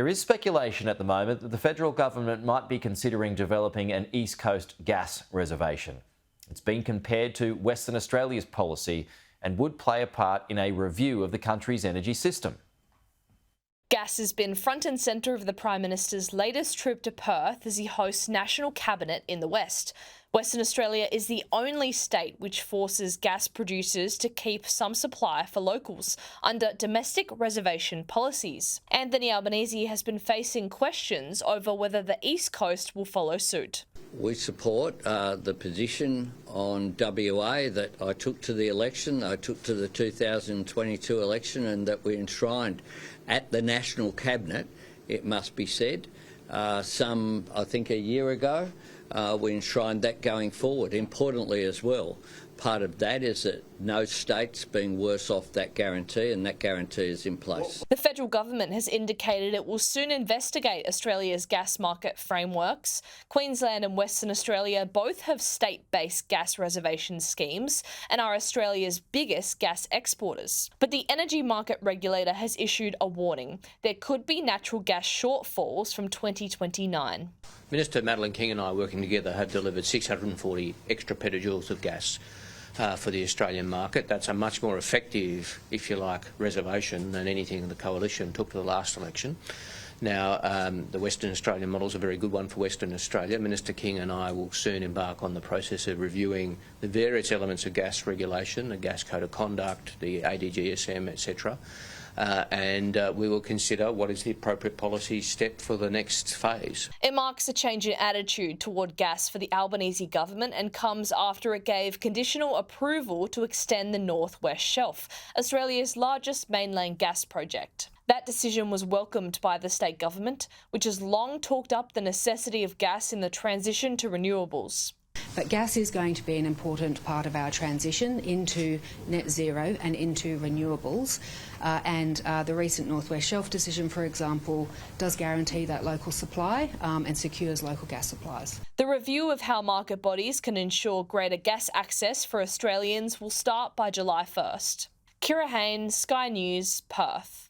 There is speculation at the moment that the federal government might be considering developing an East Coast gas reservation. It's been compared to Western Australia's policy and would play a part in a review of the country's energy system. Gas has been front and centre of the Prime Minister's latest trip to Perth as he hosts National Cabinet in the West. Western Australia is the only state which forces gas producers to keep some supply for locals under domestic reservation policies. Anthony Albanese has been facing questions over whether the East Coast will follow suit. We support the position on WA that I took to the election, I took to the 2022 election, and that we enshrined at the National Cabinet, it must be said, I think a year ago. We enshrined that going forward. Importantly as well, part of that is that no state's been worse off that guarantee, and that guarantee is in place. The federal government has indicated it will soon investigate Australia's gas market frameworks. Queensland and Western Australia both have state-based gas reservation schemes and are Australia's biggest gas exporters. But the energy market regulator has issued a warning. There could be natural gas shortfalls from 2029. Minister Madeleine King and I, working together, have delivered 640 extra petajoules of gas for the Australian market. That's a much more effective, if you like, reservation than anything the Coalition took to the last election. Now, the Western Australian model is a very good one for Western Australia. Minister King and I will soon embark on the process of reviewing the various elements of gas regulation, the Gas Code of Conduct, the ADGSM, etc. And we will consider what is the appropriate policy step for the next phase. It marks a change in attitude toward gas for the Albanese government and comes after it gave conditional approval to extend the North West Shelf, Australia's largest mainland gas project. That decision was welcomed by the state government, which has long talked up the necessity of gas in the transition to renewables. But gas is going to be an important part of our transition into net zero and into renewables. The recent North West Shelf decision, for example, does guarantee that local supply and secures local gas supplies. The review of how market bodies can ensure greater gas access for Australians will start by July 1st. Kira Hain, Sky News, Perth.